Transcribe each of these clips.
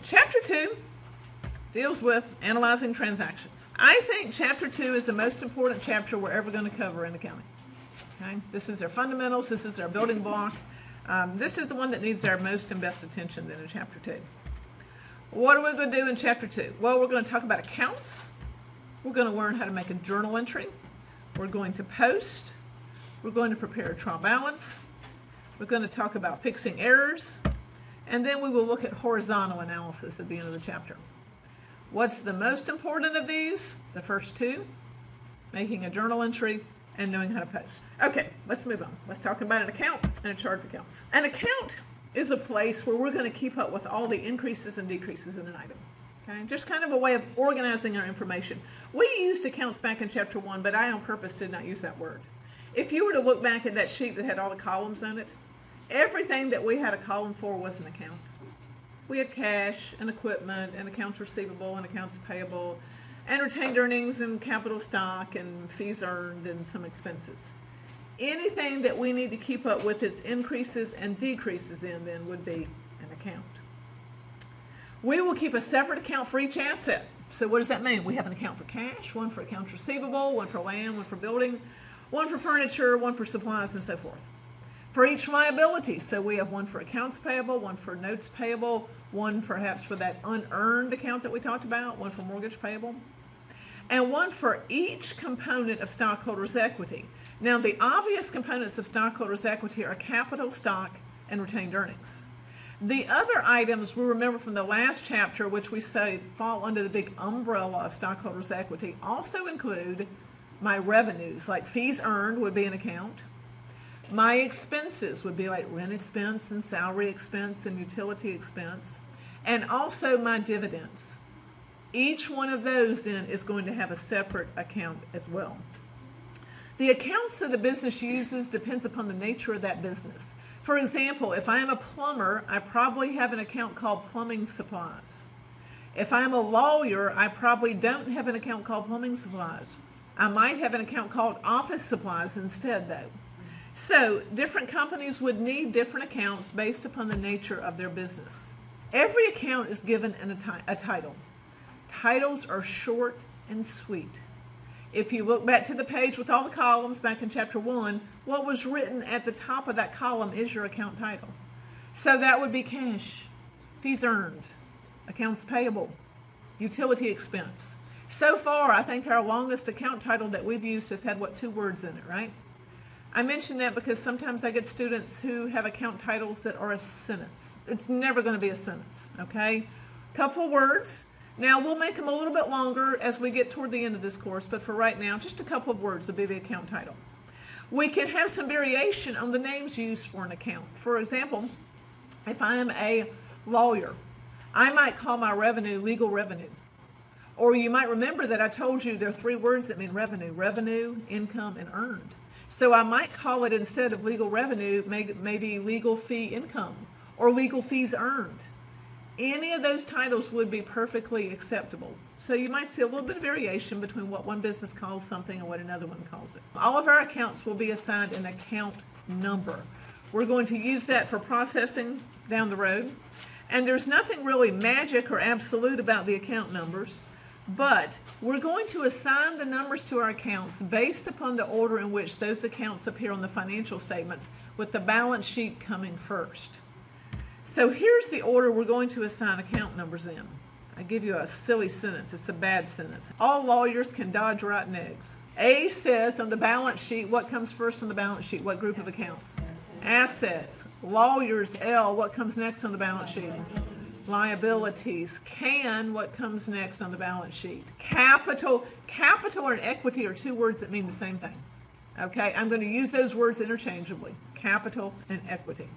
Chapter 2 deals with analyzing transactions. I think Chapter 2 is the most important chapter we're ever going to cover in accounting. Okay? This is our fundamentals. This is our building block. This is the one that needs our most and best attention then in Chapter 2. What are we going to do in Chapter 2? Well, we're going to talk about accounts. We're going to learn how to make a journal entry. We're going to post. We're going to prepare a trial balance. We're going to talk about fixing errors. And then we will look at horizontal analysis at the end of the chapter. What's the most important of these? The first two, making a journal entry and knowing how to post. Okay, let's move on. Let's talk about an account and a chart of accounts. An account is a place where we're going to keep up with all the increases and decreases in an item. Okay, just kind of a way of organizing our information. We used accounts back in Chapter 1, but I on purpose did not use that word. If you were to look back at that sheet that had all the columns on it, everything that we had a column for was an account. We had cash and equipment and accounts receivable and accounts payable and retained earnings and capital stock and fees earned and some expenses. Anything that we need to keep up with its increases and decreases in then would be an account. We will keep a separate account for each asset. So what does that mean? We have an account for cash, one for accounts receivable, one for land, one for building, one for furniture, one for supplies, and so forth. For each liability, so we have one for accounts payable, one for notes payable, one perhaps for that unearned account that we talked about, one for mortgage payable, and one for each component of stockholders' equity. Now, the obvious components of stockholders' equity are capital, stock, and retained earnings. The other items we remember from the last chapter, which we say fall under the big umbrella of stockholders' equity, also include my revenues, like fees earned would be an account. My expenses would be like rent expense and salary expense and utility expense, and also my dividends. Each one of those then is going to have a separate account as well. The accounts that a business uses depends upon the nature of that business. For example, if I am a plumber, I probably have an account called plumbing supplies. If I'm a lawyer, I probably don't have an account called plumbing supplies. I might have an account called office supplies instead, though. So different companies would need different accounts based upon the nature of their business. Every account is given a title. Titles are short and sweet. If you look back to the page with all the columns back in Chapter 1, what was written at the top of that column is your account title. So that would be cash, fees earned, accounts payable, utility expense. So far, I think our longest account title that we've used has had, 2 words in it, right? I mention that because sometimes I get students who have account titles that are a sentence. It's never going to be a sentence, okay? Couple of words. Now, we'll make them a little bit longer as we get toward the end of this course, but for right now, just a couple of words will be the account title. We can have some variation on the names used for an account. For example, if I am a lawyer, I might call my revenue legal revenue. Or you might remember that I told you there are 3 words that mean revenue: revenue, income, and earned. So I might call it, instead of legal revenue, maybe legal fee income or legal fees earned. Any of those titles would be perfectly acceptable. So you might see a little bit of variation between what one business calls something and what another one calls it. All of our accounts will be assigned an account number. We're going to use that for processing down the road. And there's nothing really magic or absolute about the account numbers. But we're going to assign the numbers to our accounts based upon the order in which those accounts appear on the financial statements, with the balance sheet coming first. So here's the order we're going to assign account numbers in. I give you a silly sentence. It's a bad sentence. All lawyers can dodge rotten eggs. A says on the balance sheet, what comes first on the balance sheet? What group of accounts? Assets. Lawyers, L, what comes next on the balance sheet? Liabilities. Can, what comes next on the balance sheet? Capital. Capital and equity are 2 words that mean the same thing. Okay, I'm going to use those words interchangeably. Capital and equity.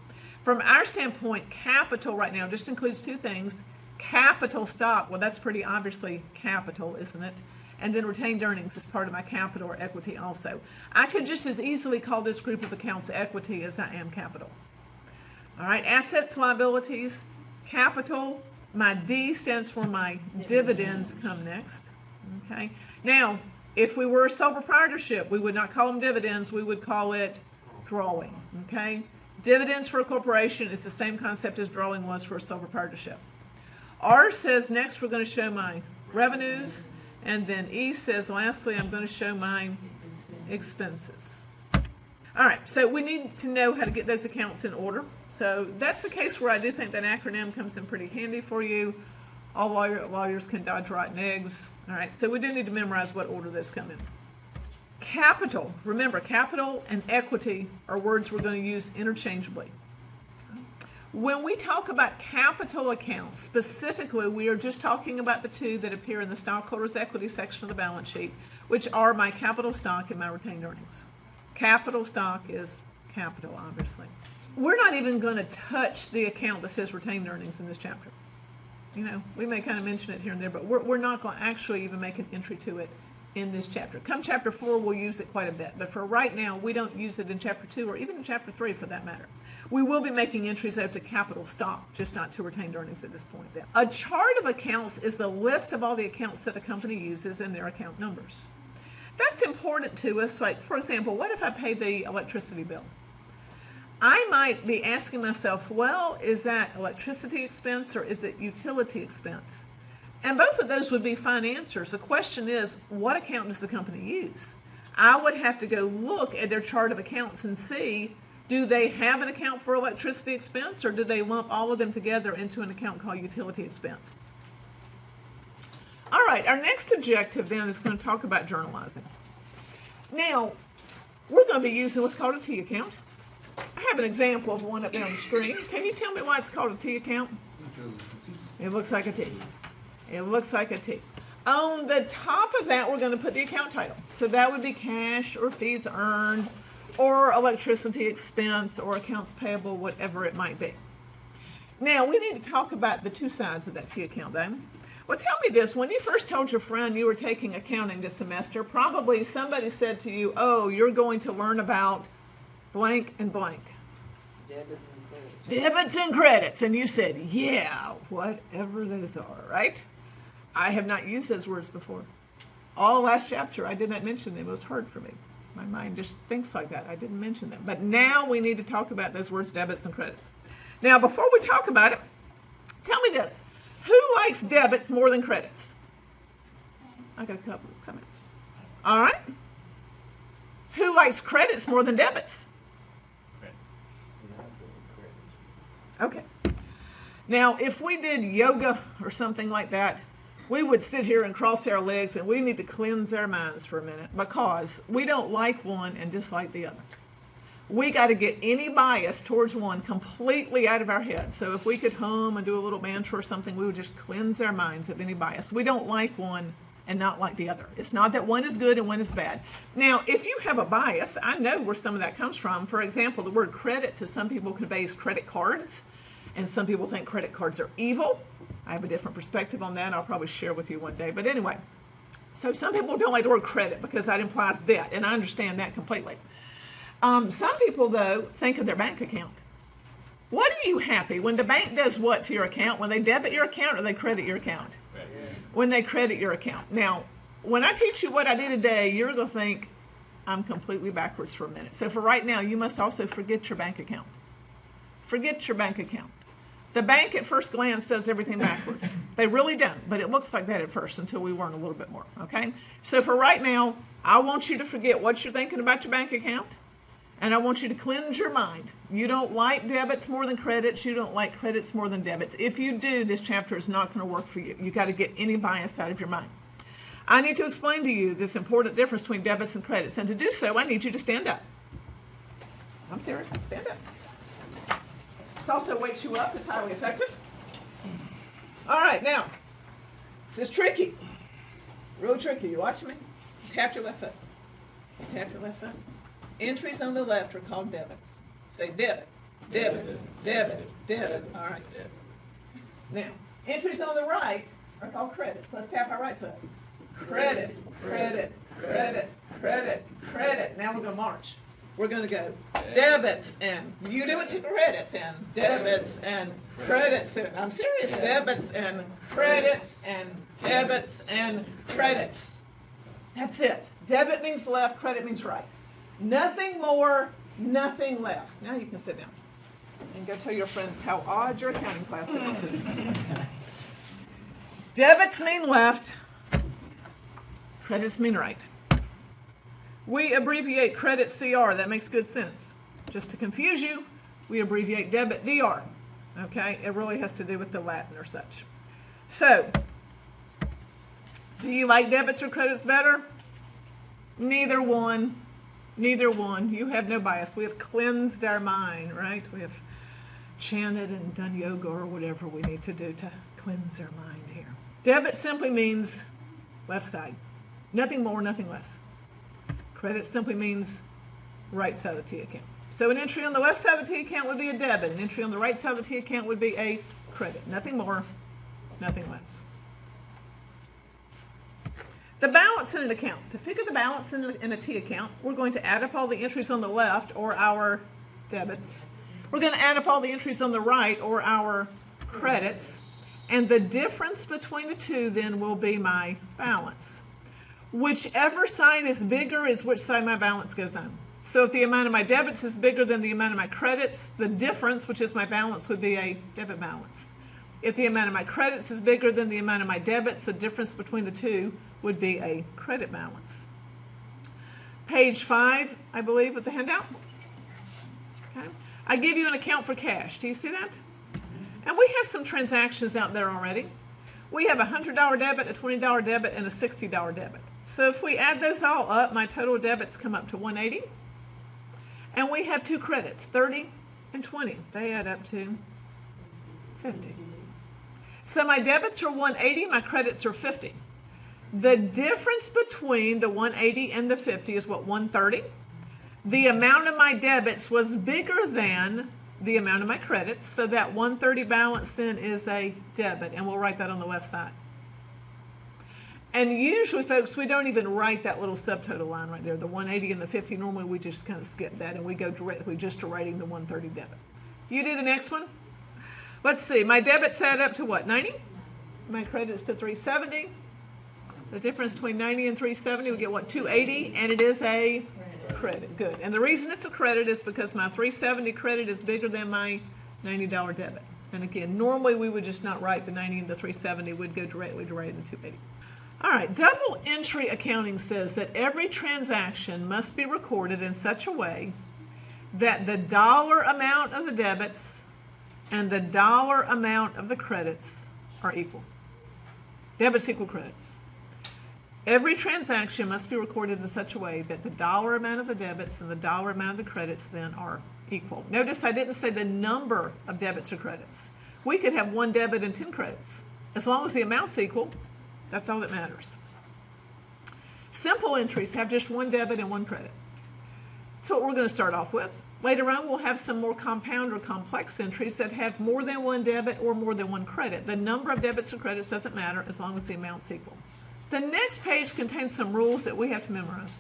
From our standpoint, capital right now just includes 2 things. Capital stock, well, that's pretty obviously capital, isn't it? And then retained earnings is part of my capital or equity also. I could just as easily call this group of accounts equity as I am capital. All right, assets, liabilities, capital. My D stands for my dividends come next. Okay. Now, if we were a sole proprietorship, we would not call them dividends. We would call it drawing. Okay. Dividends for a corporation is the same concept as drawing was for a sole proprietorship. R says next we're going to show my revenues, and then E says lastly I'm going to show my expenses. All right, so we need to know how to get those accounts in order. So that's a case where I do think that acronym comes in pretty handy for you. All lawyers can dodge rotten eggs. All right, so we do need to memorize what order those come in. Capital, remember, capital and equity are words we're going to use interchangeably. When we talk about capital accounts, specifically, we are just talking about the two that appear in the stockholders' equity section of the balance sheet, which are my capital stock and my retained earnings. Capital stock is capital, obviously. We're not even going to touch the account that says retained earnings in this chapter. You know, we may kind of mention it here and there, but we're not going to actually even make an entry to it in this chapter. Come chapter 4, we'll use it quite a bit, but for right now, we don't use it in chapter 2 or even in chapter 3 for that matter. We will be making entries out to capital stock, just not to retained earnings at this point. Then. A chart of accounts is the list of all the accounts that a company uses and their account numbers. That's important to us. Like, for example, what if I pay the electricity bill? I might be asking myself, well, is that electricity expense or is it utility expense? And both of those would be fine answers. The question is, what account does the company use? I would have to go look at their chart of accounts and see, do they have an account for electricity expense or do they lump all of them together into an account called utility expense? All right, our next objective then is going to talk about journalizing. Now, we're going to be using what's called a T account. I have an example of one up there on the screen. Can you tell me why it's called a T account? It looks like a T. It looks like a T. On the top of that, we're going to put the account title. So that would be cash or fees earned or electricity expense or accounts payable, whatever it might be. Now, we need to talk about the two sides of that T account, though. Well, tell me this. When you first told your friend you were taking accounting this semester, probably somebody said to you, oh, you're going to learn about blank and blank. Debits and credits. And you said, yeah, whatever those are, right? I have not used those words before. All last chapter, I did not mention them. It was hard for me. My mind just thinks like that. I didn't mention them. But now we need to talk about those words, debits and credits. Now, before we talk about it, tell me this. Who likes debits more than credits? I got a couple of comments. All right. Who likes credits more than debits? Okay. Now, if we did yoga or something like that, we would sit here and cross our legs and we need to cleanse our minds for a minute because we don't like one and dislike the other. We got to get any bias towards one completely out of our head. So if we could hum and do a little mantra or something, we would just cleanse our minds of any bias. We don't like one and not like the other. It's not that one is good and one is bad. Now, if you have a bias, I know where some of that comes from. For example, the word credit to some people conveys credit cards, and some people think credit cards are evil. I have a different perspective on that. I'll probably share with you one day. But anyway, so some people don't like the word credit because that implies debt, and I understand that completely. Some people, though, think of their bank account. What are you happy? When the bank does what to your account? When they debit your account or they credit your account? When they credit your account. Now, when I teach you what I do today, you're going to think I'm completely backwards for a minute. So for right now, you must also forget your bank account. Forget your bank account. The bank at first glance does everything backwards. They really don't, but it looks like that at first until we learn a little bit more, okay? So for right now, I want you to forget what you're thinking about your bank account, and I want you to cleanse your mind. You don't like debits more than credits. You don't like credits more than debits. If you do, this chapter is not going to work for you. You've got to get any bias out of your mind. I need to explain to you this important difference between debits and credits, and to do so, I need you to stand up. I'm serious. Stand up. This also wakes you up. It's highly effective. All right, now, this is tricky. Real tricky. You watching me? Tap your left foot. Tap your left foot. Entries on the left are called debits. Say debit, debit, debit, debit. All right. Now, entries on the right are called credits. Let's tap our right foot. Credit, credit, credit, credit, credit. Now we're going to march. We're going to go debits and you do it to credits and debits and credits. And, I'm serious. Debits and credits and debits and credits. That's it. Debit means left, credit means right. Nothing more, nothing less. Now you can sit down and go tell your friends how odd your accounting class is. Debits mean left, credits mean right. We abbreviate credit CR. That makes good sense. Just to confuse you, we abbreviate debit DR. Okay? It really has to do with the Latin or such. So, do you like debits or credits better? Neither one. Neither one. You have no bias. We have cleansed our mind, right? We have chanted and done yoga or whatever we need to do to cleanse our mind here. Debit simply means left side. Nothing more, nothing less. Credit simply means right side of the T account. So an entry on the left side of the T account would be a debit. An entry on the right side of the T account would be a credit. Nothing more, nothing less. The balance in an account. To figure the balance in a T account, we're going to add up all the entries on the left, or our debits. We're going to add up all the entries on the right, or our credits. And the difference between the two then will be my balance. Whichever side is bigger is which side my balance goes on. So if the amount of my debits is bigger than the amount of my credits, the difference, which is my balance, would be a debit balance. If the amount of my credits is bigger than the amount of my debits, the difference between the two would be a credit balance. Page 5, I believe, with the handout. Okay. I give you an account for cash. Do you see that? And we have some transactions out there already. We have a $100 debit, a $20 debit, and a $60 debit. So if we add those all up, my total debits come up to $180. And we have two credits, 30 and 20. They add up to 50. So my debits are 180, my credits are 50. The difference between the 180 and the 50 is what, 130? The amount of my debits was bigger than the amount of my credits, so that 130 balance then is a debit, and we'll write that on the left side. And usually, folks, we don't even write that little subtotal line right there, the 180 and the 50. Normally, we just kind of skip that, and we go directly just to writing the 130 debit. You do the next one. Let's see. My debits add up to what, 90? My credits to 370. The difference between 90 and 370, we get what, 280, and it is a credit. Good. And the reason it's a credit is because my 370 credit is bigger than my $90 debit. And again, normally we would just not write the 90 and the 370. We'd go directly to writing the 280. All right, double entry accounting says that every transaction must be recorded in such a way that the dollar amount of the debits and the dollar amount of the credits are equal. Debits equal credits. Every transaction must be recorded in such a way that the dollar amount of the debits and the dollar amount of the credits then are equal. Notice I didn't say the number of debits or credits. We could have one debit and 10 credits. As long as the amount's equal, that's all that matters. Simple entries have just one debit and one credit. That's what we're going to start off with. Later on, we'll have some more compound or complex entries that have more than one debit or more than one credit. The number of debits or credits doesn't matter as long as the amount's equal. The next page contains some rules that we have to memorize.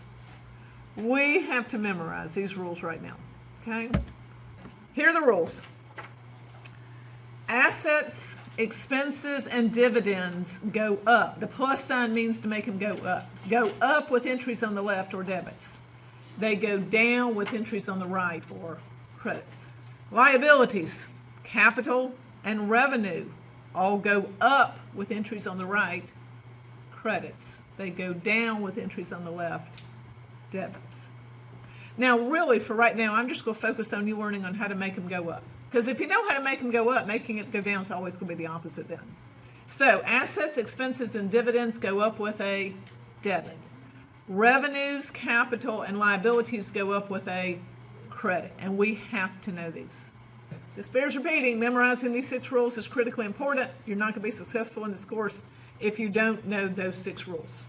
We have to memorize these rules right now. Okay? Here are the rules. Assets, expenses, and dividends go up. The plus sign means to make them go up. Go up with entries on the left or debits. They go down with entries on the right or credits. Liabilities, capital, and revenue all go up with entries on the right, credits. They go down with entries on the left, debits. Now, really, for right now, I'm just going to focus on you learning on how to make them go up. Because if you know how to make them go up, making it go down is always going to be the opposite then. So, assets, expenses, and dividends go up with a debit. Revenues, capital, and liabilities go up with a credit. And we have to know these. This bears repeating. Memorizing these 6 rules is critically important. You're not going to be successful in this course if you don't know those 6 rules.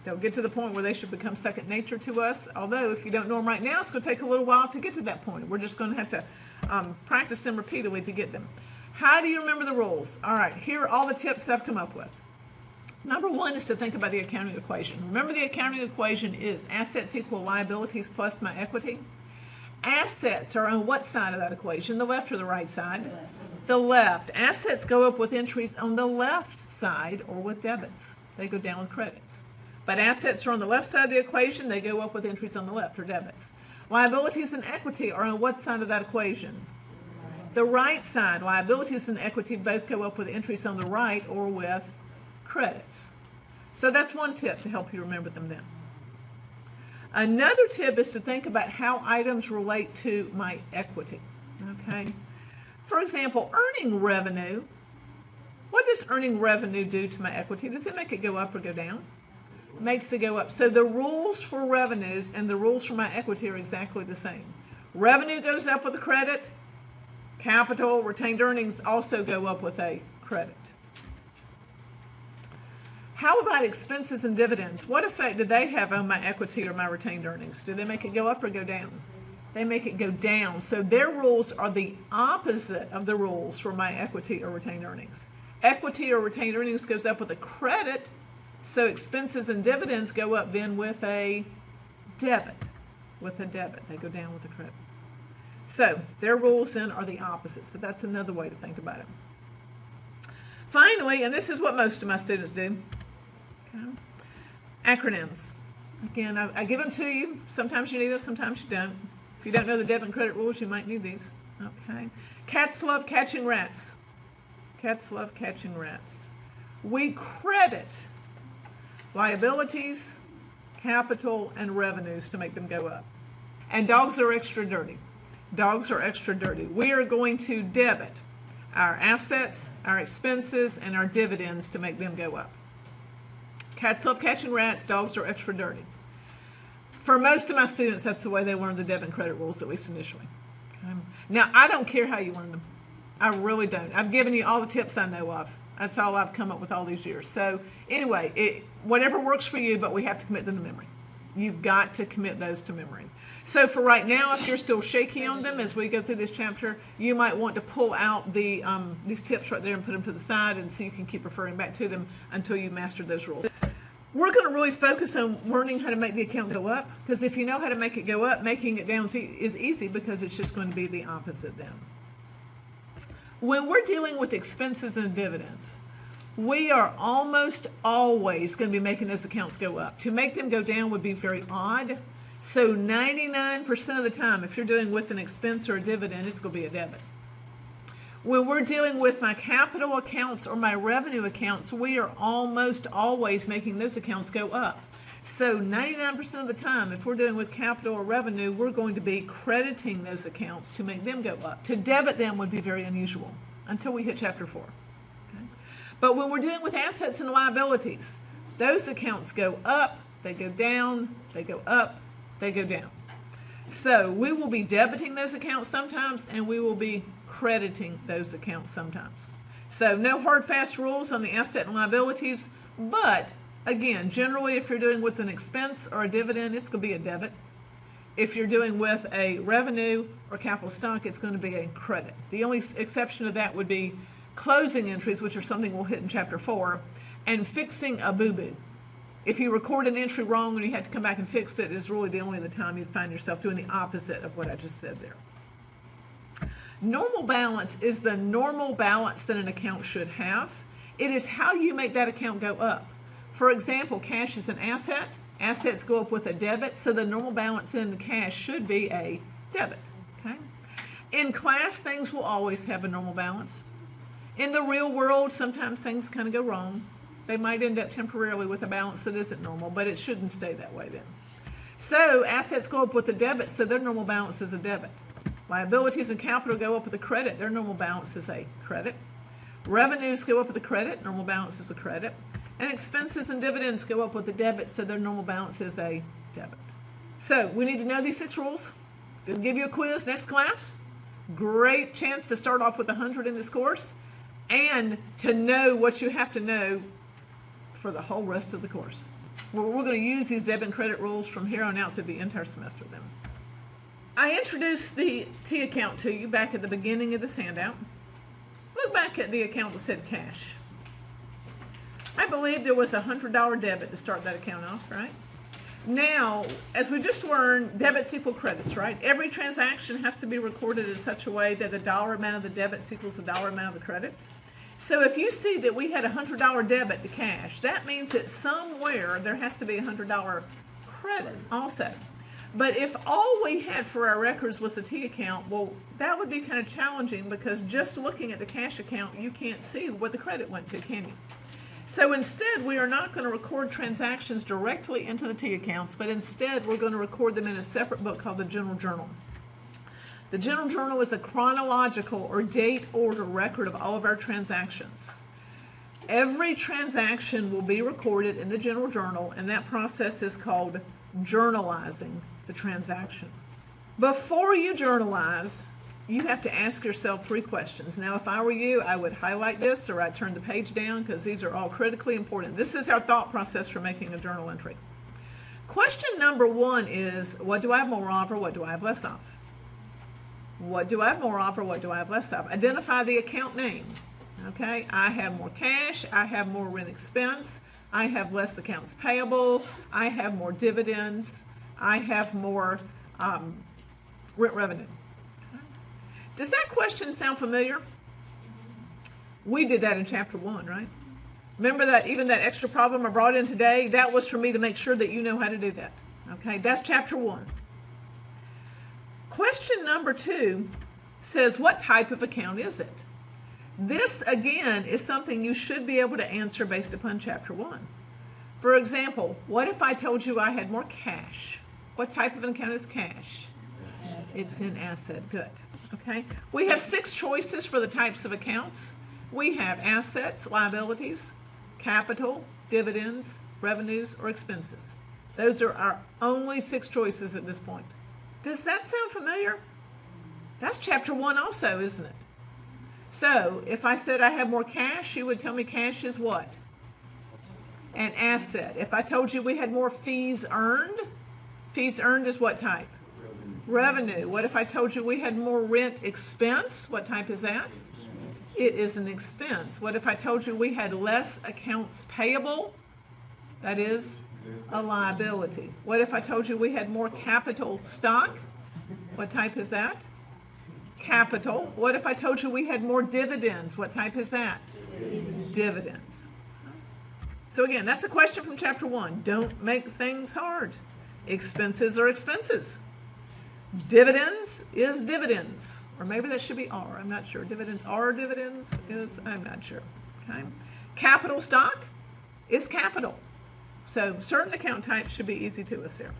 They'll get to the point where they should become second nature to us. Although, if you don't know them right now, it's going to take a little while to get to that point. We're just going to have to practice them repeatedly to get them. How do you remember the rules? All right, here are all the tips I've come up with. Number 1 is to think about the accounting equation. Remember, the accounting equation is assets equal liabilities plus my equity. Assets are on what side of that equation, the left or the right side? The left. Assets go up with entries on the left side or with debits. They go down with credits. But assets are on the left side of the equation. They go up with entries on the left or debits. Liabilities and equity are on what side of that equation? The right side, liabilities and equity, both go up with entries on the right or with credits. So that's one tip to help you remember them then. Another tip is to think about how items relate to my equity. Okay. For example, earning revenue. What does earning revenue do to my equity? Does it make it go up or go down? It makes it go up. So the rules for revenues and the rules for my equity are exactly the same. Revenue goes up with a credit. Capital, retained earnings also go up with a credit. How about expenses and dividends? What effect do they have on my equity or my retained earnings? Do they make it go up or go down? They make it go down. So their rules are the opposite of the rules for my equity or retained earnings. Equity or retained earnings goes up with a credit, so expenses and dividends go up then with a debit. With a debit. They go down with a credit. So their rules then are the opposite. So that's another way to think about it. Finally, and this is what most of my students do, okay, acronyms. Again, I give them to you. Sometimes you need them, sometimes you don't. If you don't know the debit and credit rules, you might need these. Okay. Cats love catching rats. Cats love catching rats. We credit liabilities, capital, and revenues to make them go up. And dogs are extra dirty. Dogs are extra dirty. We are going to debit our assets, our expenses, and our dividends to make them go up. Cats love catching rats. Dogs are extra dirty. For most of my students, that's the way they learn the debit and credit rules, at least initially. Okay? Now, I don't care how you learn them. I really don't. I've given you all the tips I know of. That's all I've come up with all these years. So anyway, whatever works for you, but we have to commit them to memory. You've got to commit those to memory. So for right now, if you're still shaky on them as we go through this chapter, you might want to pull out these tips right there and put them to the side, and so you can keep referring back to them until you master those rules. We're going to really focus on learning how to make the account go up, because if you know how to make it go up, making it down is easy because it's just going to be the opposite then. When we're dealing with expenses and dividends, we are almost always going to be making those accounts go up. To make them go down would be very odd. So 99% of the time, if you're doing with an expense or a dividend, it's going to be a debit. When we're dealing with my capital accounts or my revenue accounts, we are almost always making those accounts go up. So 99% of the time, if we're dealing with capital or revenue, we're going to be crediting those accounts to make them go up. To debit them would be very unusual until we hit chapter 4. Okay? But when we're dealing with assets and liabilities, those accounts go up, they go down, they go up, they go down. So we will be debiting those accounts sometimes, and we will be crediting those accounts sometimes. So no hard, fast rules on the asset and liabilities, but again, generally if you're doing with an expense or a dividend, it's going to be a debit. If you're doing with a revenue or capital stock, it's going to be a credit. The only exception to that would be closing entries, which are something we'll hit in chapter 4, and fixing a boo-boo. If you record an entry wrong and you have to come back and fix it, is really the only other time you'd find yourself doing the opposite of what I just said there. Normal balance is the normal balance that an account should have. It is how you make that account go up. For example, cash is an asset. Assets go up with a debit, so the normal balance in cash should be a debit. Okay? In class, things will always have a normal balance. In the real world, sometimes things kind of go wrong. They might end up temporarily with a balance that isn't normal, but it shouldn't stay that way then. So assets go up with a debit, so their normal balance is a debit. Liabilities and capital go up with a credit. Their normal balance is a credit. Revenues go up with a credit. Normal balance is a credit. And expenses and dividends go up with a debit, so their normal balance is a debit. So we need to know these 6 rules. They'll give you a quiz next class. Great chance to start off with 100 in this course and to know what you have to know for the whole rest of the course. We're going to use these debit and credit rules from here on out through the entire semester then. I introduced the T account to you back at the beginning of this handout. Look back at the account that said cash. I believe there was a $100 debit to start that account off, right? Now, as we just learned, debits equal credits, right? Every transaction has to be recorded in such a way that the dollar amount of the debits equals the dollar amount of the credits. So if you see that we had a $100 debit to cash, that means that somewhere there has to be a $100 credit also. But if all we had for our records was a T account, well, that would be kind of challenging because just looking at the cash account, you can't see what the credit went to, can you? So instead, we are not going to record transactions directly into the T accounts, but instead we're going to record them in a separate book called the General Journal. The General Journal is a chronological or date order record of all of our transactions. Every transaction will be recorded in the General Journal, and that process is called journalizing the transaction. Before you journalize, you have to ask yourself 3 questions. Now, if I were you, I would highlight this or I'd turn the page down because these are all critically important. This is our thought process for making a journal entry. Question number 1 is, what do I have more of or what do I have less of? What do I have more of or what do I have less of? Identify the account name. Okay, I have more cash, I have more rent expense, I have less accounts payable, I have more dividends, I have more rent revenue. Does that question sound familiar? We did that in chapter 1, right? Remember that even that extra problem I brought in today, that was for me to make sure that you know how to do that. Okay, that's chapter 1. Question number 2 says, what type of account is it? This, again, is something you should be able to answer based upon chapter 1. For example, what if I told you I had more cash? What type of an account is cash? It's an asset. Good. Okay. We have 6 choices for the types of accounts. We have assets, liabilities, capital, dividends, revenues, or expenses. Those are our only 6 choices at this point. Does that sound familiar? That's chapter 1 also, isn't it? So, if I said I have more cash, you would tell me cash is what? An asset. If I told you we had more fees earned is what type? Revenue. What if I told you we had more rent expense? What type is that? It is an expense. What if I told you we had less accounts payable? That is a liability. What if I told you we had more capital stock? What type is that? Capital. What if I told you we had more dividends? What type is that? Dividends. So again, that's a question from chapter 1. Don't make things hard. Expenses are expenses. Dividends is dividends. Or maybe that should be are. I'm not sure. Dividends are dividends is, I'm not sure. Okay. Capital stock is capital. So certain account types should be easy to us here.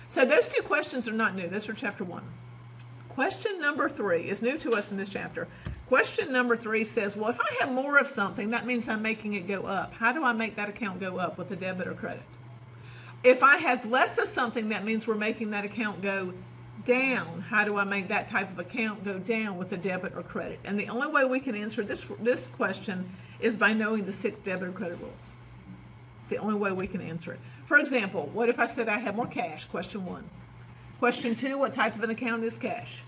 So those 2 questions are not new. Those are chapter 1. Question number 3 is new to us in this chapter. Question number 3 says, well, if I have more of something, that means I'm making it go up. How do I make that account go up with a debit or credit? If I have less of something, that means we're making that account go down. How do I make that type of account go down with a debit or credit? And the only way we can answer this question is by knowing the 6 debit or credit rules. It's the only way we can answer it. For example, what if I said I have more cash? Question 1. Question 2, what type of an account is cash?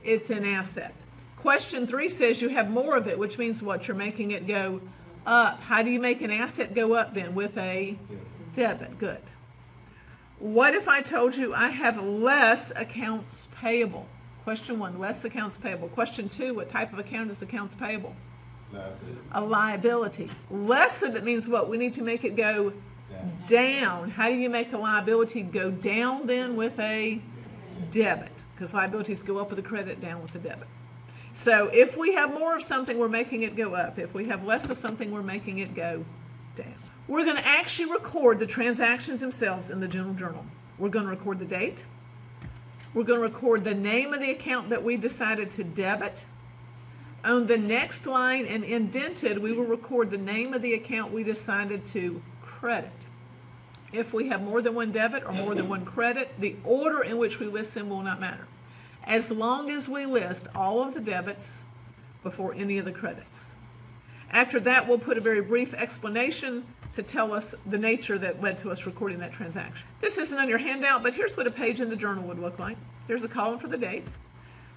It's an asset. Question 3 says you have more of it, which means what? You're making it go up. How do you make an asset go up then? With a debit. Good. What if I told you I have less accounts payable? Question 1, less accounts payable. Question 2, what type of account is accounts payable? Liability. A liability. Less of it means what? We need to make it go down. How do you make a liability go down then with a debit? Because liabilities go up with a credit, down with a debit. So if we have more of something, we're making it go up. If we have less of something, we're making it go down. We're going to actually record the transactions themselves in the General Journal. We're going to record the date. We're going to record the name of the account that we decided to debit. On the next line and indented, we will record the name of the account we decided to credit. If we have more than one debit or more than one credit, the order in which we list them will not matter, as long as we list all of the debits before any of the credits. After that, we'll put a very brief explanation to tell us the nature that led to us recording that transaction. This isn't on your handout, but here's what a page in the journal would look like. There's a column for the date.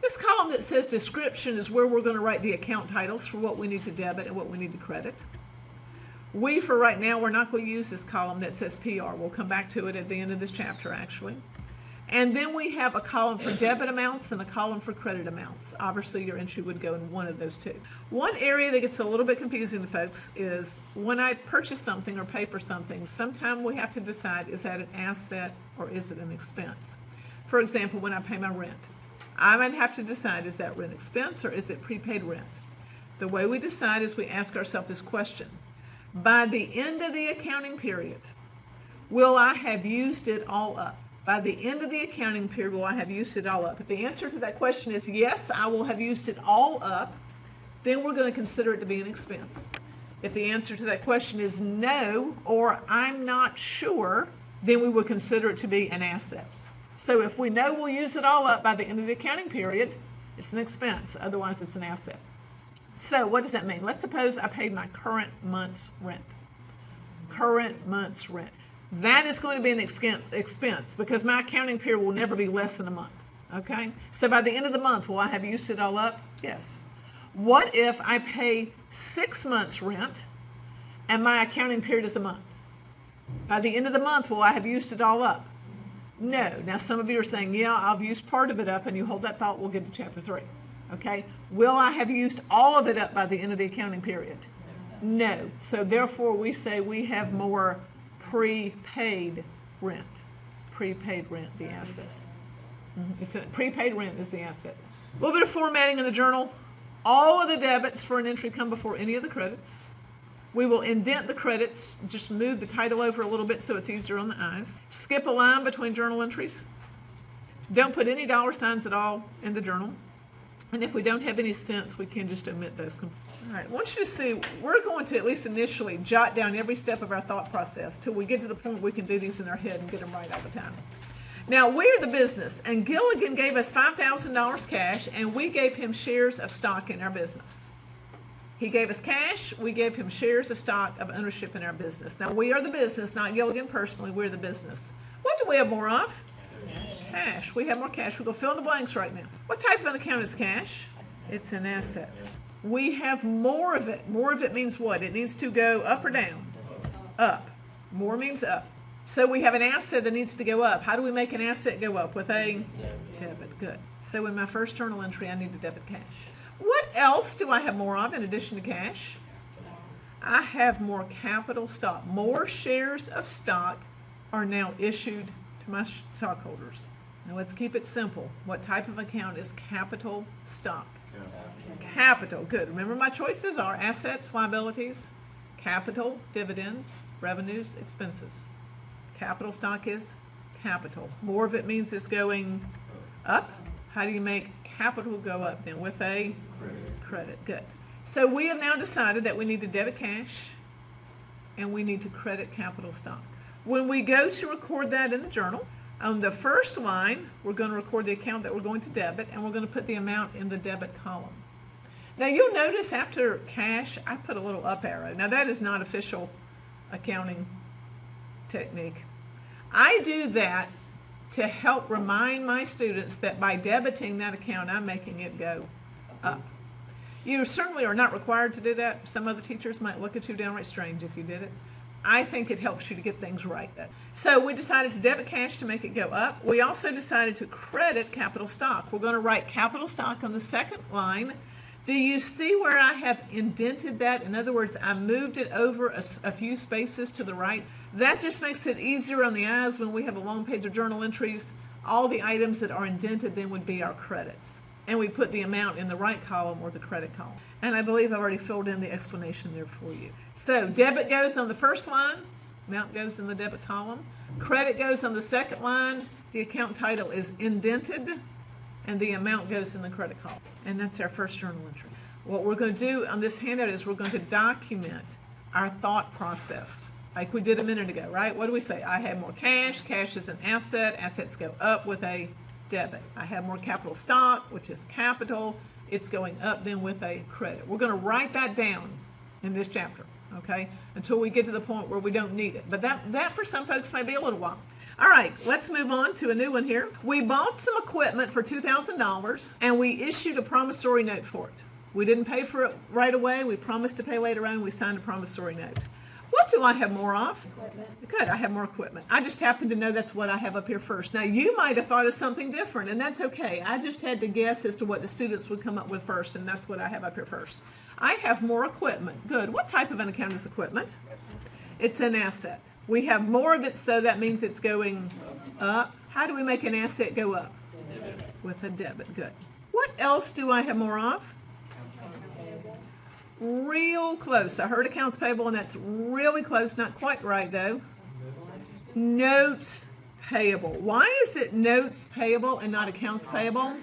This column that says description is where we're going to write the account titles for what we need to debit and what we need to credit. We, for right now, we're not going to use this column that says PR. We'll come back to it at the end of this chapter, actually. And then we have a column for debit amounts and a column for credit amounts. Obviously, your entry would go in one of those two. One area that gets a little bit confusing to folks is when I purchase something or pay for something, sometimes we have to decide, is that an asset or is it an expense? For example, when I pay my rent, I might have to decide, is that rent expense or is it prepaid rent? The way we decide is we ask ourselves this question. By the end of the accounting period, will I have used it all up? By the end of the accounting period, will I have used it all up? If the answer to that question is yes, I will have used it all up, then we're going to consider it to be an expense. If the answer to that question is no, or I'm not sure, then we will consider it to be an asset. So if we know we'll use it all up by the end of the accounting period, it's an expense. Otherwise, it's an asset. So what does that mean? Let's suppose I paid my current month's rent. Current month's rent. That is going to be an expense because my accounting period will never be less than a month. Okay? So by the end of the month, will I have used it all up? Yes. What if I pay 6 months rent and my accounting period is a month? By the end of the month, will I have used it all up? No. Now some of you are saying, yeah, I've used part of it up, and you hold that thought, we'll get to chapter 3. Okay? Will I have used all of it up by the end of the accounting period? No. So therefore we say we have more prepaid rent. Prepaid rent, the asset. Prepaid rent is the asset. A little bit of formatting in the journal. All of the debits for an entry come before any of the credits. We will indent the credits, just move the title over a little bit so it's easier on the eyes. Skip a line between journal entries. Don't put any dollar signs at all in the journal. And if we don't have any cents, we can just omit those. All right, I want you to see, we're going to at least initially jot down every step of our thought process till we get to the point we can do these in our head and get them right all the time. Now, we're the business, and Gilligan gave us $5,000 cash, and we gave him shares of stock in our business. He gave us cash, we gave him shares of stock of ownership in our business. Now, we are the business, not Gilligan personally, we're the business. What do we have more of? Cash. We have more cash. We're going to fill in the blanks right now. What type of an account is cash? It's an asset. We have more of it. More of it means what? It needs to go up or down? Up. More means up. So we have an asset that needs to go up. How do we make an asset go up? With a debit. Good. So in my first journal entry, I need to debit cash. What else do I have more of in addition to cash? I have more capital stock. More shares of stock are now issued to my stockholders. Now let's keep it simple. What type of account is capital stock? Capital. Good. Remember my choices are assets, liabilities, capital, dividends, revenues, expenses. Capital stock is capital. More of it means it's going up. How do you make capital go up then? With a credit. Good. So we have now decided that we need to debit cash and we need to credit capital stock. When we go to record that in the journal, on the first line, we're going to record the account that we're going to debit, and we're going to put the amount in the debit column. Now you'll notice after cash, I put a little up arrow. Now that is not official accounting technique. I do that to help remind my students that by debiting that account, I'm making it go up. You certainly are not required to do that. Some other teachers might look at you downright strange if you did it. I think it helps you to get things right. So we decided to debit cash to make it go up. We also decided to credit capital stock. We're going to write capital stock on the second line. Do you see where I have indented that? In other words, I moved it over a few spaces to the right. That just makes it easier on the eyes when we have a long page of journal entries. All the items that are indented then would be our credits. And we put the amount in the right column or the credit column. And I believe I've already filled in the explanation there for you. So debit goes on the first line, amount goes in the debit column. Credit goes on the second line, the account title is indented, and the amount goes in the credit column. And that's our first journal entry. What we're going to do on this handout is we're going to document our thought process, like we did a minute ago, right? What do we say? I have more cash, cash is an asset, assets go up with a debit. I have more capital stock, which is capital. It's going up then with a credit. We're going to write that down in this chapter, okay, until we get to the point where we don't need it. But that for some folks may be a little while. All right, let's move on to a new one here. We bought some equipment for $2,000 and we issued a promissory note for it. We didn't pay for it right away. We promised to pay later on. We signed a promissory note. What What do I have more of? Good, I have more equipment. I just happen to know that's what I have up here first. Now, you might have thought of something different, and that's okay. I just had to guess as to what the students would come up with first, and that's what I have up here first. I have more equipment. Good. What type of an account is equipment? It's an asset. We have more of it, so that means it's going up. How do we make an asset go up? With a debit. Good. What else do I have more of? Real close. I heard accounts payable, and that's really close. Not quite right, though. Notes payable. Why is it notes payable and not accounts payable?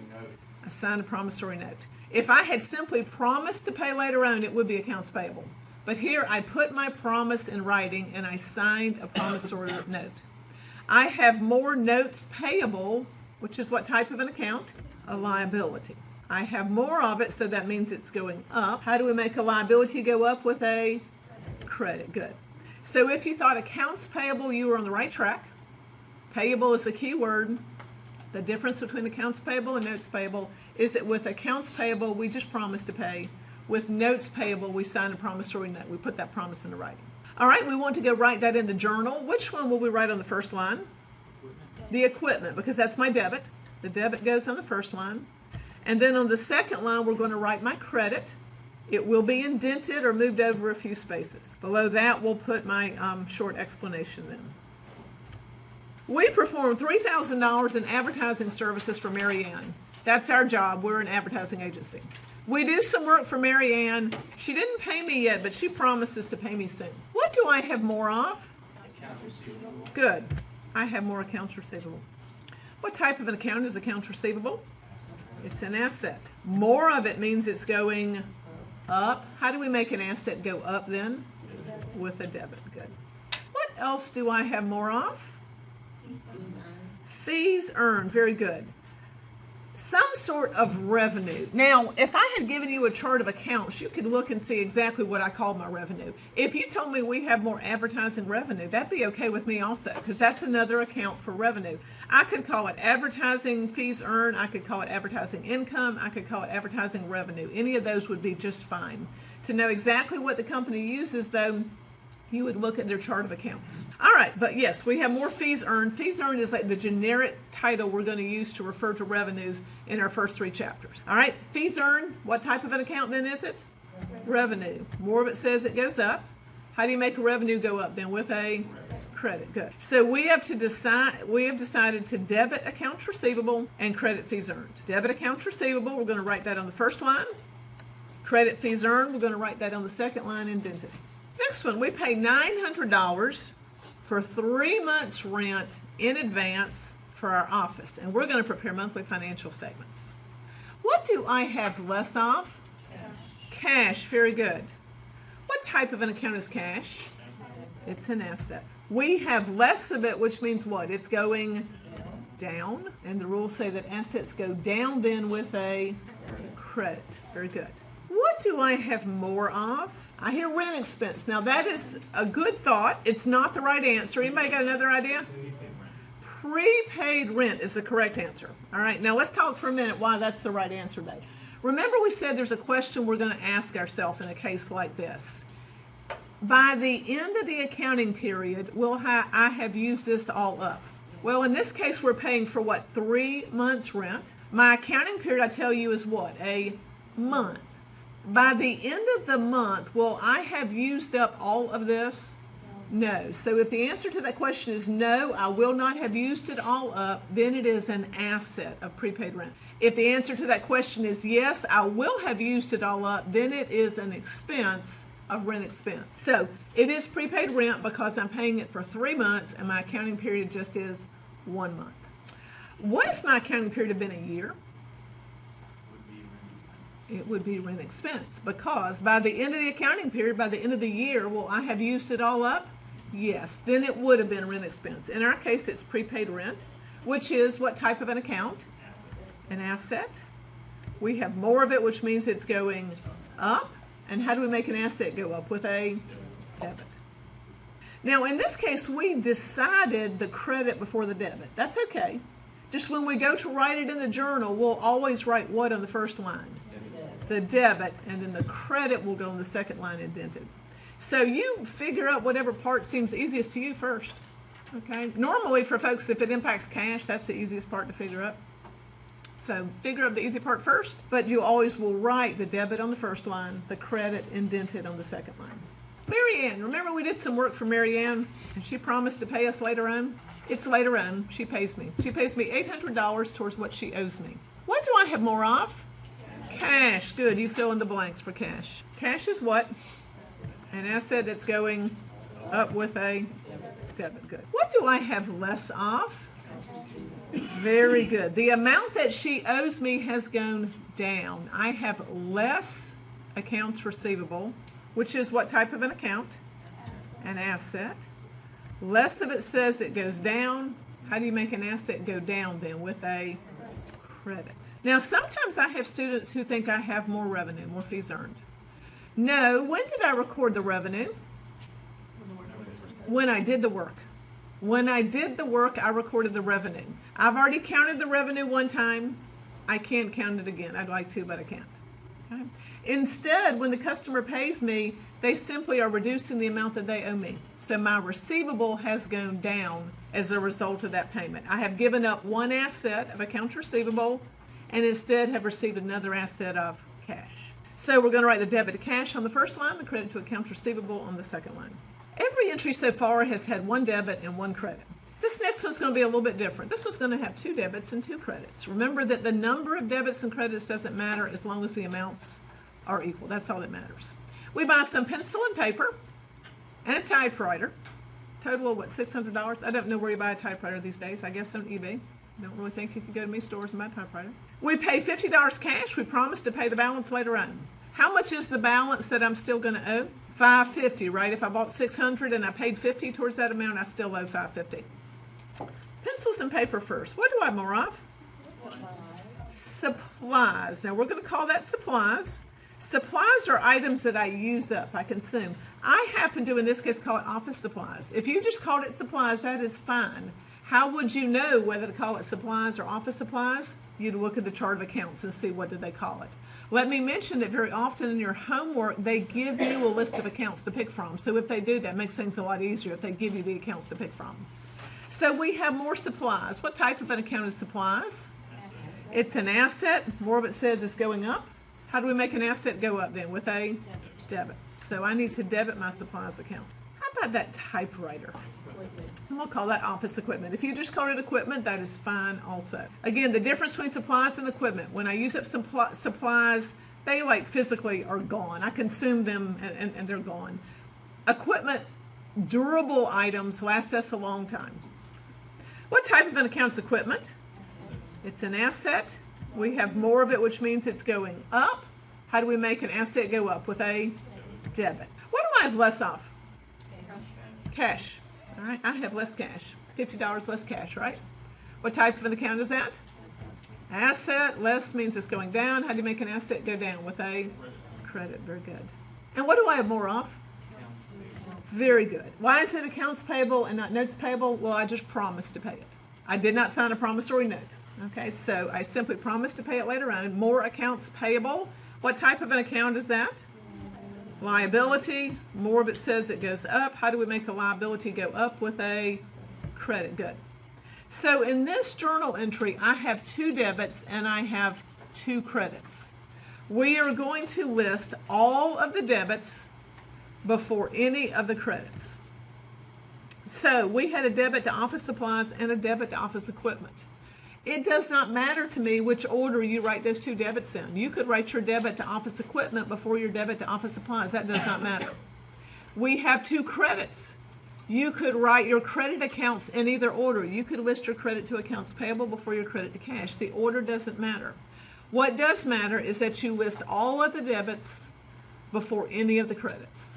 I signed a promissory note. If I had simply promised to pay later on, it would be accounts payable. But here I put my promise in writing, and I signed a promissory note. I have more notes payable, which is what type of an account? A liability. I have more of it, so that means it's going up. How do we make a liability go up? With a credit. Good. So if you thought accounts payable, you were on the right track. Payable is a key word. The difference between accounts payable and notes payable is that with accounts payable, we just promise to pay. With notes payable, we sign a promissory note. We put that promise into writing. All right, we want to go write that in the journal. Which one will we write on the first line? The equipment, because that's my debit. The debit goes on the first line. And then on the second line, we're going to write my credit. It will be indented or moved over a few spaces. Below that, we'll put my short explanation then. We perform $3,000 in advertising services for Mary Ann. That's our job. We're an advertising agency. We do some work for Mary Ann. She didn't pay me yet, but she promises to pay me soon. What do I have more of? Accounts receivable. Good. I have more accounts receivable. What type of an account is accounts receivable? It's an asset. More of it means it's going up. How do we make an asset go up then? With a debit. Good. What else do I have more of? Fees earned. Very good. Some sort of revenue. Now, if I had given you a chart of accounts, you could look and see exactly what I call my revenue. If you told me we have more advertising revenue, that'd be okay with me also, because that's another account for revenue. I could call it advertising fees earned. I could call it advertising income. I could call it advertising revenue. Any of those would be just fine. To know exactly what the company uses, though, you would look at their chart of accounts. All right, but yes, we have more fees earned. Fees earned is like the generic title we're going to use to refer to revenues in our first three chapters. All right, fees earned, what type of an account then is it? Revenue. More of it says it goes up. How do you make a revenue go up then? With a credit. Good. So we have decided to debit accounts receivable and credit fees earned. Debit accounts receivable, we're going to write that on the first line. Credit fees earned, we're going to write that on the second line indented. Next one, we pay $900 for 3 months' rent in advance for our office, and we're going to prepare monthly financial statements. What do I have less of? Cash. Very good. What type of an account is cash? It's an asset. We have less of it, which means what? It's going down, and the rules say that assets go down then with a credit. Very good. What do I have more of? I hear rent expense. Now that is a good thought. It's not the right answer. Anybody got another idea? Prepaid rent is the correct answer. All right, now let's talk for a minute why that's the right answer though. Remember we said there's a question we're going to ask ourselves in a case like this. By the end of the accounting period, will I have used this all up? Well, in this case, we're paying for what? 3 months rent. My accounting period, I tell you, is what? A month. By the end of the month, will I have used up all of this? No. So if the answer to that question is no, I will not have used it all up, then it is an asset of prepaid rent. If the answer to that question is yes, I will have used it all up, then it is an expense of rent expense. So it is prepaid rent because I'm paying it for 3 months and my accounting period just is 1 month. What if my accounting period had been a year? It would be rent expense because by the end of the accounting period, by the end of the year, will I have used it all up? Yes, then it would have been rent expense. In our case, it's prepaid rent, which is what type of an account? An asset. We have more of it, which means it's going up. And how do we make an asset go up? With a debit. Now, in this case, we decided the credit before the debit. That's okay. Just when we go to write it in the journal, we'll always write what on the first line? The debit, and then the credit will go on the second line indented. So you figure out whatever part seems easiest to you first. Okay. Normally for folks, if it impacts cash, that's the easiest part to figure out. So figure out the easy part first, but you always will write the debit on the first line, the credit indented on the second line. Mary Ann, remember we did some work for Mary Ann and she promised to pay us later on? It's later on. She pays me. She pays me $800 towards what she owes me. What do I have more of? Cash. Good. You fill in the blanks for cash. Cash is what? An asset that's going up with a debit. Good. What do I have less of? Very good. The amount that she owes me has gone down. I have less accounts receivable, which is what type of an account? An asset. Less of it says it goes down. How do you make an asset go down then? With a credit. Now, sometimes I have students who think I have more revenue, more fees earned. No, when did I record the revenue? When I did the work. When I did the work, I recorded the revenue. I've already counted the revenue one time. I can't count it again. I'd like to, but I can't. Okay? Instead, when the customer pays me, they simply are reducing the amount that they owe me. So my receivable has gone down as a result of that payment. I have given up one asset of accounts receivable and instead have received another asset of cash. So we're going to write the debit to cash on the first line, the credit to accounts receivable on the second line. Every entry so far has had one debit and one credit. This next one's going to be a little bit different. This one's going to have two debits and two credits. Remember that the number of debits and credits doesn't matter as long as the amounts are equal. That's all that matters. We buy some pencil and paper and a typewriter. Total of what, $600? I don't know where you buy a typewriter these days. I guess on eBay. Don't really think you can go to many stores and buy a typewriter. We pay $50 cash. We promise to pay the balance later on. How much is the balance that I'm still going to owe? $550, right? If I bought $600 and I paid $50 towards that amount, I still owe $550. Pencils and paper first. What do I have more of? Supplies. Now we're going to call that supplies. Supplies are items that I use up, I consume. I happen to, in this case, call it office supplies. If you just called it supplies, that is fine. How would you know whether to call it supplies or office supplies? You'd look at the chart of accounts and see what did they call it. Let me mention that very often in your homework, they give you a list of accounts to pick from. So if they do, that makes things a lot easier if they give you the accounts to pick from. So we have more supplies. What type of an account is supplies? It's an asset. More of it says it's going up. How do we make an asset go up then? With a debit. So I need to debit my supplies account. How about that typewriter? And we'll call that office equipment. If you just call it equipment, that is fine also. Again, the difference between supplies and equipment. When I use up some supplies, they like physically are gone. I consume them and they're gone. Equipment, durable items last us a long time. What type of an account is equipment? It's an asset. We have more of it, which means it's going up. How do we make an asset go up? With a debit. What do I have less of? Cash. All right, I have less cash. $50 less cash, right? What type of an account is that? Asset. Less means it's going down. How do you make an asset go down? With a credit. Very good. And what do I have more of? Very good. Why is it accounts payable and not notes payable? Well, I just promised to pay it. I did not sign a promissory note. Okay, so I simply promised to pay it later on. More accounts payable. What type of an account is that? Liability. More of it says it goes up. How do we make a liability go up? With a credit. Good. So in this journal entry, I have two debits and I have two credits. We are going to list all of the debits before any of the credits. So we had a debit to office supplies and a debit to office equipment. It does not matter to me which order you write those two debits in. You could write your debit to office equipment before your debit to office supplies. That does not matter. We have two credits. You could write your credit accounts in either order. You could list your credit to accounts payable before your credit to cash. The order doesn't matter. What does matter is that you list all of the debits before any of the credits.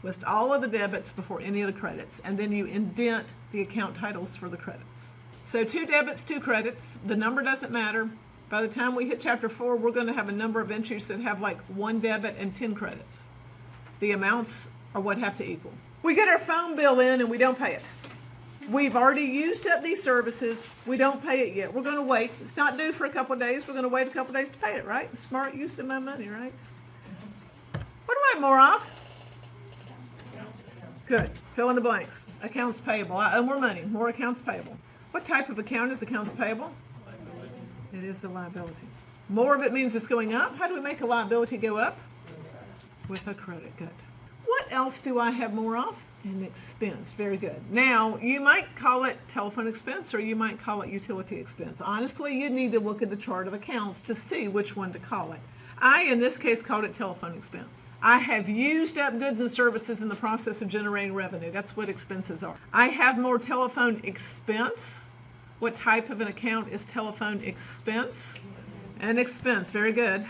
List all of the debits before any of the credits, and then you indent the account titles for the credits. So two debits, two credits. The number doesn't matter. By the time we hit chapter 4, we're going to have a number of entries that have like one debit and 10 credits. The amounts are what have to equal. We get our phone bill in and we don't pay it. We've already used up these services. We don't pay it yet. We're going to wait. It's not due for a couple of days. We're going to wait a couple of days to pay it, right? Smart use of my money, right? What do I have more of? Good. Fill in the blanks. Accounts payable. I owe more money. More accounts payable. What type of account is accounts payable? It is the liability. More of it means it's going up. How do we make a liability go up? With a credit. Good. What else do I have more of? An expense. Very good. Now, you might call it telephone expense or you might call it utility expense. Honestly, you need to look at the chart of accounts to see which one to call it. I, in this case, called it telephone expense. I have used up goods and services in the process of generating revenue. That's what expenses are. I have more telephone expense. What type of an account is telephone expense? An expense. Very good.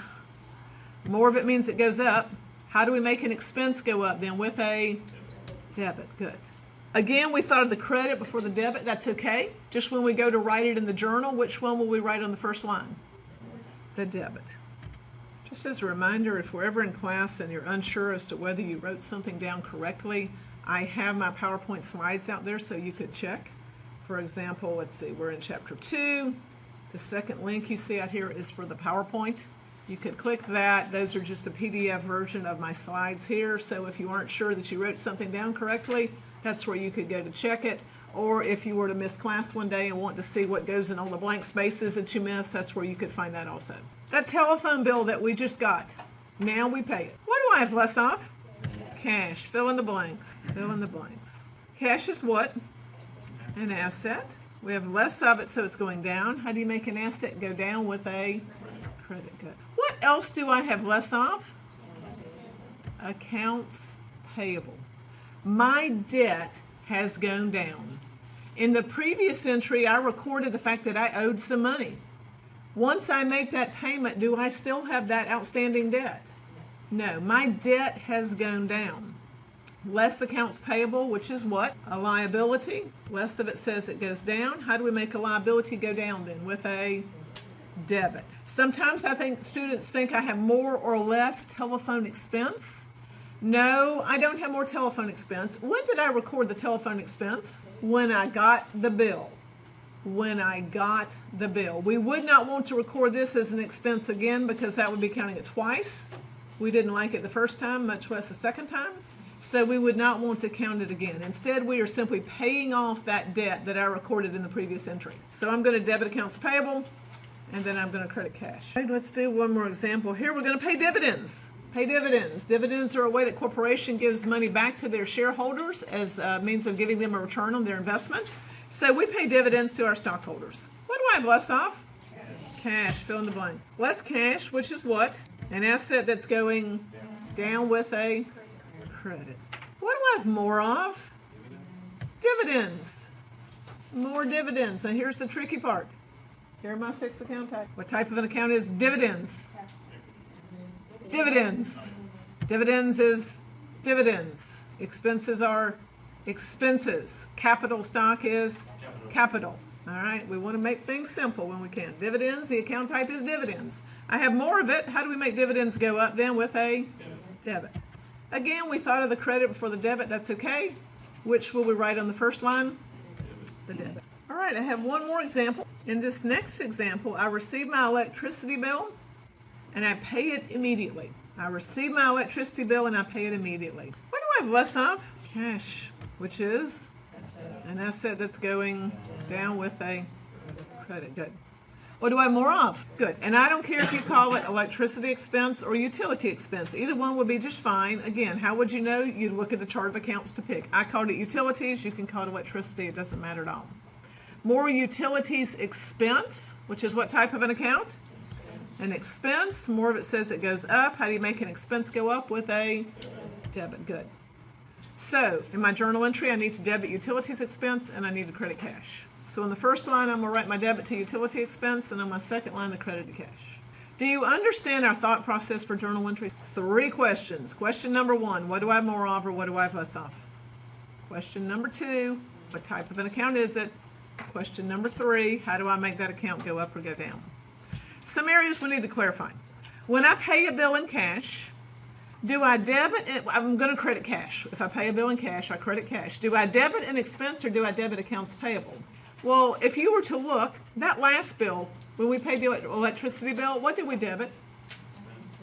More of it means it goes up. How do we make an expense go up then? With a debit. Good. Again, we thought of the credit before the debit. That's okay. Just when we go to write it in the journal, which one will we write on the first line? The debit. Just as a reminder, if we're ever in class and you're unsure as to whether you wrote something down correctly, I have my PowerPoint slides out there so you could check. For example, let's see, we're in chapter 2. The second link you see out here is for the PowerPoint. You could click that. Those are just a PDF version of my slides here. So if you aren't sure that you wrote something down correctly, that's where you could go to check it. Or if you were to miss class one day and want to see what goes in all the blank spaces that you missed, that's where you could find that also. That telephone bill that we just got, now we pay it. What do I have less of? Cash. Fill in the blanks. Fill in the blanks. Cash is what? An asset. We have less of it, so it's going down. How do you make an asset go down? With a credit. Good. What else do I have less of? Accounts payable. My debt has gone down. In the previous entry, I recorded the fact that I owed some money. Once I make that payment, do I still have that outstanding debt? No, my debt has gone down. Less accounts payable, which is what? A liability. Less of it says it goes down. How do we make a liability go down then? With a debit. Sometimes I think students think I have more or less telephone expense. No, I don't have more telephone expense. When did I record the telephone expense? When I got the bill. When I got the bill. We would not want to record this as an expense again because that would be counting it twice. We didn't like it the first time, much less the second time. So we would not want to count it again. Instead, we are simply paying off that debt that I recorded in the previous entry. So I'm going to debit accounts payable, and then I'm going to credit cash. Okay, let's do one more example. Here we're going to pay dividends. Pay dividends. Dividends are a way that corporation gives money back to their shareholders as a means of giving them a return on their investment. So we pay dividends to our stockholders. What do I have less of? Cash. Fill in the blank. Less cash, which is what? An asset that's going down with a credit. What do I have more of? Dividends. More dividends. Now here's the tricky part. Here are my 6 account types. What type of an account is dividends? Dividends. Dividends is dividends. Expenses are expenses. Capital stock is capital. All right, we want to make things simple when we can. Dividends, the account type is dividends. I have more of it. How do we make dividends go up then? With a debit. Again, we thought of the credit before the debit. That's okay. Which will we write on the first line? The debit. All right, I have one more example. In this next example, I receive my electricity bill and I pay it immediately. I receive my electricity bill and I pay it immediately. What do I have less of? Cash, which is an asset that's going down with a credit. Good. What do I have more of? Good. And I don't care if you call it electricity expense or utility expense. Either one would be just fine. Again, how would you know? You'd look at the chart of accounts to pick. I called it utilities. You can call it electricity. It doesn't matter at all. More utilities expense, which is what type of an account? An expense. More of it says it goes up. How do you make an expense go up? With a debit. Good. So in my journal entry, I need to debit utilities expense and I need to credit cash. So on the first line, I'm going to write my debit to utility expense, and on my second line, the credit to cash. Do you understand our thought process for journal entry? 3 questions. Question number 1, what do I have more of or what do I have less of? Question number 2, what type of an account is it? Question number 3, how do I make that account go up or go down? Some areas we need to clarify. When I pay a bill in cash, do I debit it? I'm going to credit cash. If I pay a bill in cash, I credit cash. Do I debit an expense or do I debit accounts payable? Well, if you were to look, that last bill, when we paid the electricity bill, what did we debit?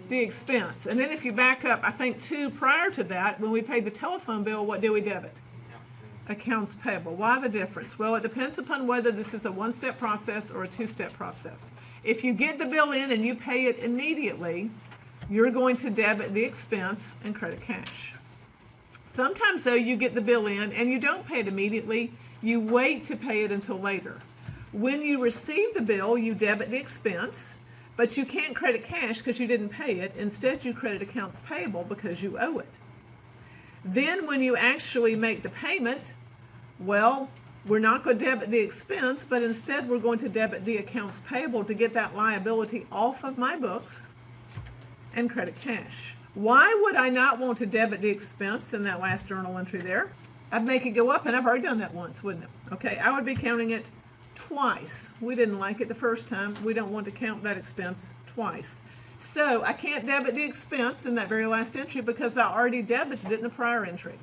The expense. And then if you back up, I think 2 prior to that, when we paid the telephone bill, what do we debit? Accounts payable. Why the difference? Well, it depends upon whether this is a 1-step process or a 2-step process. If you get the bill in and you pay it immediately, you're going to debit the expense and credit cash. Sometimes, though, you get the bill in and you don't pay it immediately. You wait to pay it until later. When you receive the bill, you debit the expense, but you can't credit cash because you didn't pay it. Instead, you credit accounts payable because you owe it. Then when you actually make the payment, well, we're not going to debit the expense, but instead we're going to debit the accounts payable to get that liability off of my books and credit cash. Why would I not want to debit the expense in that last journal entry there? I'd make it go up, and I've already done that once, wouldn't it? Okay, I would be counting it twice. We didn't like it the first time. We don't want to count that expense twice. So I can't debit the expense in that very last entry because I already debited it in the prior entry.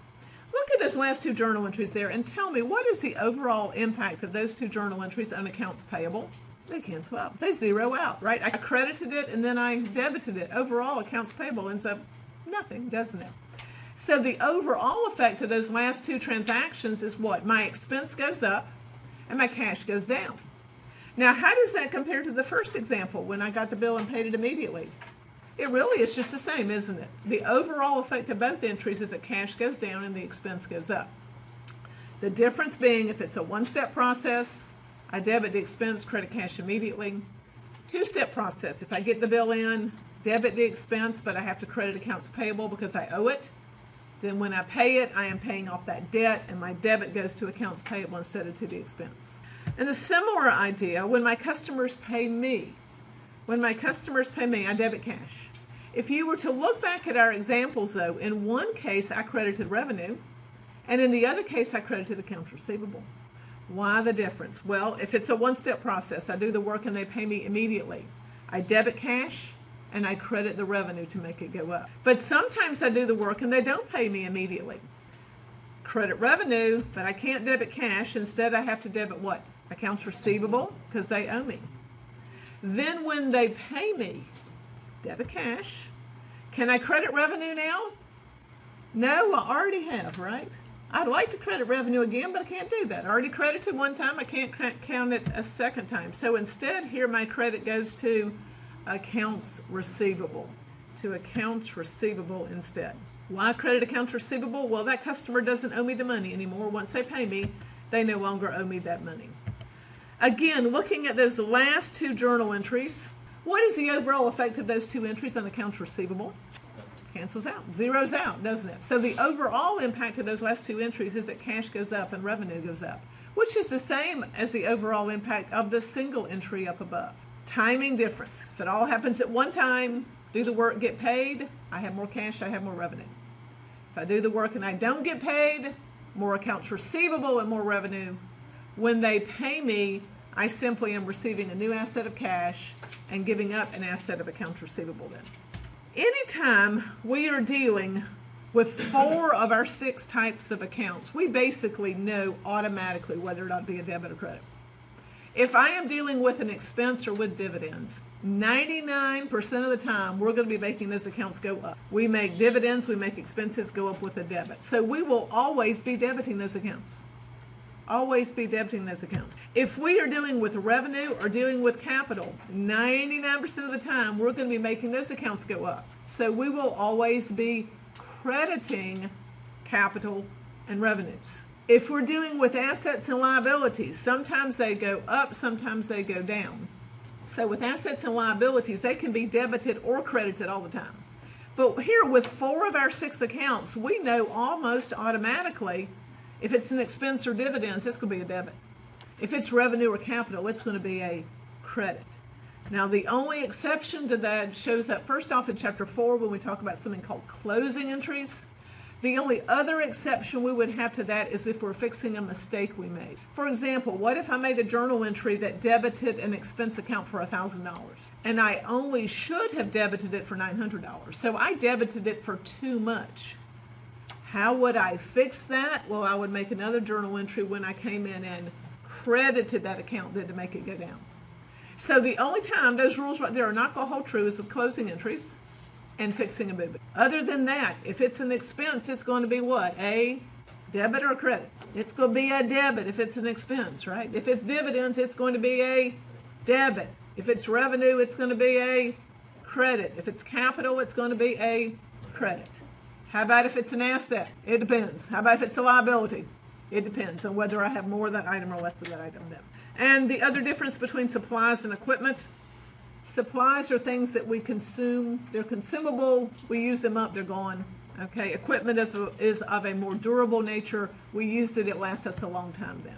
Look at those last 2 journal entries there and tell me, what is the overall impact of those 2 journal entries on accounts payable? They cancel out. They zero out, right? I credited it and then I debited it. Overall, accounts payable ends up nothing, doesn't it? So the overall effect of those last 2 transactions is what? My expense goes up and my cash goes down. Now, how does that compare to the first example when I got the bill and paid it immediately? It really is just the same, isn't it? The overall effect of both entries is that cash goes down and the expense goes up. The difference being, if it's a 1-step process, I debit the expense, credit cash immediately. 2-step process, if I get the bill in, debit the expense, but I have to credit accounts payable because I owe it. Then when I pay it, I am paying off that debt, and my debit goes to accounts payable instead of to the expense. And the similar idea, when my customers pay me, I debit cash. If you were to look back at our examples, though, in one case I credited revenue, and in the other case I credited accounts receivable. Why the difference? Well, if it's a 1-step process, I do the work and they pay me immediately. I debit cash and I credit the revenue to make it go up. But sometimes I do the work and they don't pay me immediately. Credit revenue, but I can't debit cash. Instead, I have to debit what? Accounts receivable, because they owe me. Then when they pay me, debit cash. Can I credit revenue now? No, I already have, right? I'd like to credit revenue again, but I can't do that. I already credited one time. I can't count it a second time. So instead, here my credit goes to accounts receivable. To accounts receivable instead. Why credit accounts receivable? Well, that customer doesn't owe me the money anymore. Once they pay me, they no longer owe me that money. Again, looking at those last 2 journal entries, what is the overall effect of those 2 entries on accounts receivable? Cancels out, zeroes out, doesn't it? So the overall impact of those last 2 entries is that cash goes up and revenue goes up, which is the same as the overall impact of the single entry up above. Timing difference. If it all happens at one time, do the work, get paid, I have more cash, I have more revenue. If I do the work and I don't get paid, more accounts receivable and more revenue. When they pay me, I simply am receiving a new asset of cash and giving up an asset of accounts receivable then. Anytime we are dealing with 4 of our 6 types of accounts, we basically know automatically whether or not to be a debit or credit. If I am dealing with an expense or with dividends, 99% of the time we're going to be making those accounts go up. We make dividends, we make expenses go up with a debit. So we will always be debiting those accounts. Always be debiting those accounts. If we are dealing with revenue or dealing with capital, 99% of the time we're going to be making those accounts go up. So we will always be crediting capital and revenues. If we're dealing with assets and liabilities, sometimes they go up, sometimes they go down. So with assets and liabilities, they can be debited or credited all the time. But here with 4 of our 6 accounts, we know almost automatically if it's an expense or dividends, it's going to be a debit. If it's revenue or capital, it's going to be a credit. Now, the only exception to that shows up first off in Chapter 4 when we talk about something called closing entries. The only other exception we would have to that is if we're fixing a mistake we made. For example, what if I made a journal entry that debited an expense account for $1,000 and I only should have debited it for $900? So I debited it for too much. How would I fix that? Well, I would make another journal entry when I came in and credited that account then to make it go down. So the only time those rules right there are not going to hold true is with closing entries. and fixing a building. Other than that, if it's an expense, it's going to be what? A debit or a credit? It's going to be a debit if it's an expense, right? If it's dividends, it's going to be a debit. If it's revenue, it's going to be a credit. If it's capital, it's going to be a credit. How about if it's an asset? It depends. How about if it's a liability? It depends on whether I have more of that item or less of that item. And the other difference between supplies and equipment, supplies are things that we consume. They're consumable. We use them up, they're gone. Okay, equipment is of a more durable nature. We use it, it lasts us a long time then.